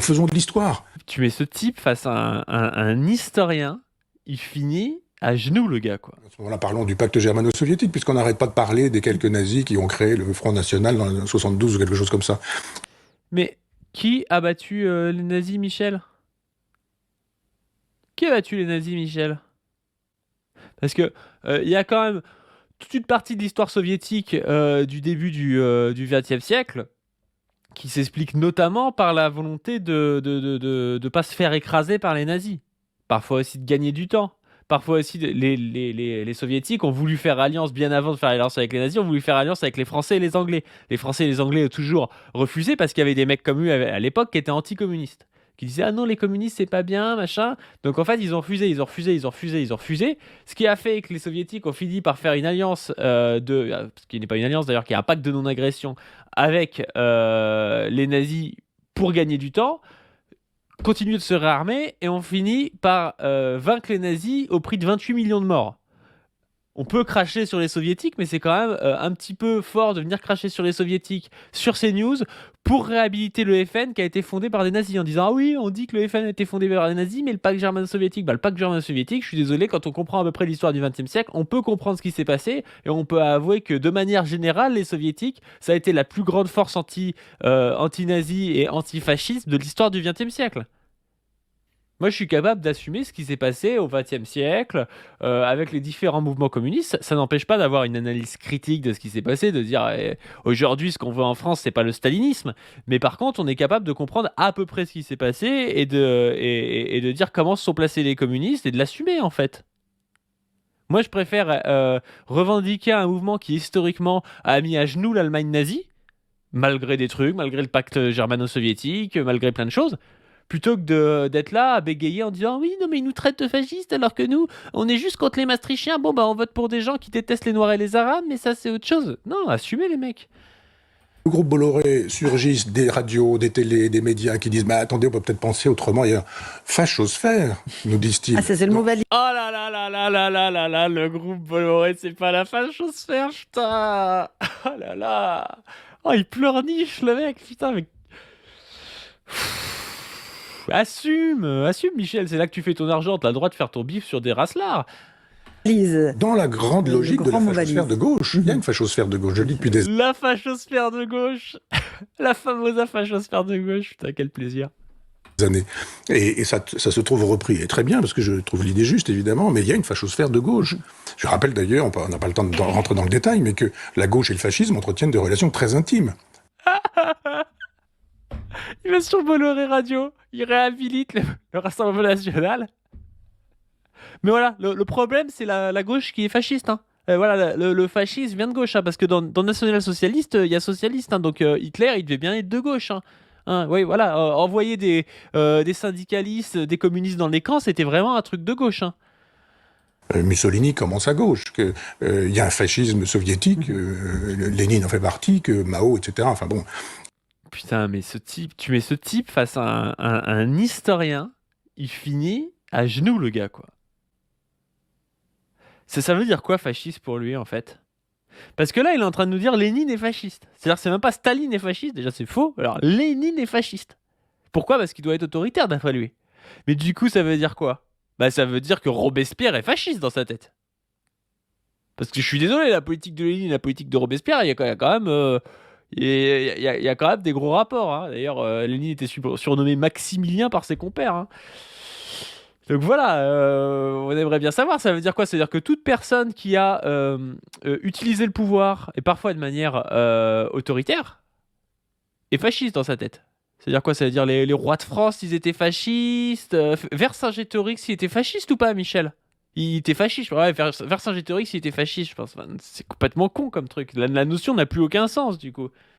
faisons de l'histoire. Tu mets ce type face à un historien, il finit à genoux, le gars, quoi. À ce moment-là, parlons du pacte germano-soviétique, puisqu'on n'arrête pas de parler des quelques nazis qui ont créé le Front National dans le 72 ou quelque chose comme ça. Mais qui a battu les nazis, Michel? Qui a battu les nazis, Michel? Parce que il y a quand même toute une partie de l'histoire soviétique du début du XXe siècle qui s'explique notamment par la volonté de pas se faire écraser par les nazis. Parfois aussi de gagner du temps. Parfois aussi, les soviétiques ont voulu faire alliance bien avant de faire alliance avec les nazis, ont voulu faire alliance avec les Français et les Anglais. Les Français et les Anglais ont toujours refusé parce qu'il y avait des mecs comme eux à l'époque qui étaient anticommunistes. Qui disaient ah non, les communistes c'est pas bien, machin. Donc en fait, ils ont refusé. Ce qui a fait que les soviétiques ont fini par faire une alliance ce qui n'est pas une alliance d'ailleurs, qui est un pacte de non-agression avec les nazis pour gagner du temps, continuer de se réarmer et on finit par vaincre les nazis au prix de 28 millions de morts. On peut cracher sur les soviétiques, mais c'est quand même un petit peu fort de venir cracher sur les soviétiques sur CNews pour réhabiliter le FN qui a été fondé par des nazis en disant ah oui, on dit que le FN a été fondé par des nazis, mais le pacte germano-soviétique, le pacte germano-soviétique, je suis désolé, quand on comprend à peu près l'histoire du XXe siècle, on peut comprendre ce qui s'est passé et on peut avouer que de manière générale, les soviétiques, ça a été la plus grande force anti-nazie et antifasciste de l'histoire du XXe siècle. Moi, je suis capable d'assumer ce qui s'est passé au XXe siècle avec les différents mouvements communistes. Ça n'empêche pas d'avoir une analyse critique de ce qui s'est passé, de dire aujourd'hui, ce qu'on veut en France, c'est pas le stalinisme. Mais par contre, on est capable de comprendre à peu près ce qui s'est passé et de dire comment se sont placés les communistes et de l'assumer, en fait. Moi, je préfère revendiquer un mouvement qui, historiquement, a mis à genoux l'Allemagne nazie, malgré des trucs, malgré le pacte germano-soviétique, malgré plein de choses, plutôt que d'être là à bégayer en disant oui, non, mais ils nous traitent de fascistes alors que nous, on est juste contre les Maastrichtiens. Bon, bah, on vote pour des gens qui détestent les Noirs et les Arabes, mais ça, c'est autre chose. Non, assumez, les mecs. Le groupe Bolloré surgissent des radios, des télés, des médias qui disent mais attendez, on peut peut-être penser autrement. Il y a fachosphère, nous disent-ils. Ah, ça, c'est le mot valide. Oh là là là là là là là là, le groupe Bolloré, c'est pas la fachosphère, putain. Oh là là. Oh, il pleurniche, le mec, putain, mais. Assume, Michel, c'est là que tu fais ton argent, t'as le droit de faire ton bif sur des racelards. Valise. Dans la grande Le logique de la grand mot fachosphère valise. de gauche, il y a une fachosphère de gauche, je le dis depuis des La fachosphère de gauche. La fameuse fachosphère de gauche, putain, quel plaisir. années. Et ça se trouve repris, et très bien, parce que je trouve l'idée juste, évidemment, mais il y a une fachosphère de gauche. Je rappelle d'ailleurs, on n'a pas le temps de rentrer dans le détail, mais que la gauche et le fascisme entretiennent des relations très intimes. Il va sur Bolloré Radio, il réhabilite le Rassemblement National. Mais voilà, le problème, c'est la gauche qui est fasciste. Hein. Voilà, le fascisme vient de gauche, hein, parce que dans national-socialiste, il y a socialiste. Hein, donc Hitler, il devait bien être de gauche. Hein. Hein, oui, voilà, envoyer des syndicalistes, des communistes dans les camps, c'était vraiment un truc de gauche. Hein. Mussolini commence à gauche, qu'il y a un fascisme soviétique, Lénine en fait partie, que Mao, etc. Enfin bon. Putain, mais tu mets ce type face à un historien, il finit à genoux, le gars, quoi. Ça veut dire quoi, fasciste, pour lui, en fait? Parce que là, il est en train de nous dire Lénine est fasciste. C'est-à-dire c'est même pas Staline est fasciste, déjà c'est faux. Alors, Lénine est fasciste. Pourquoi? Parce qu'il doit être autoritaire, d'après lui. Mais du coup, ça veut dire quoi? Bah, ça veut dire que Robespierre est fasciste dans sa tête. Parce que je suis désolé, la politique de Lénine et la politique de Robespierre, il y a quand même... Il y a quand même des gros rapports. Hein. D'ailleurs, Lénine était surnommé Maximilien par ses compères. Hein. Donc voilà, on aimerait bien savoir. Ça veut dire quoi? Ça veut dire que toute personne qui a utilisé le pouvoir, et parfois de manière autoritaire, est fasciste dans sa tête. C'est-à-dire quoi? Ça veut dire les rois de France, ils étaient fascistes. Vercingétorix, il était fasciste ou pas, Michel? Il était fasciste. Ouais, Vercingétorix, il était fasciste, je pense. Enfin, c'est complètement con comme truc. La notion n'a plus aucun sens, du coup.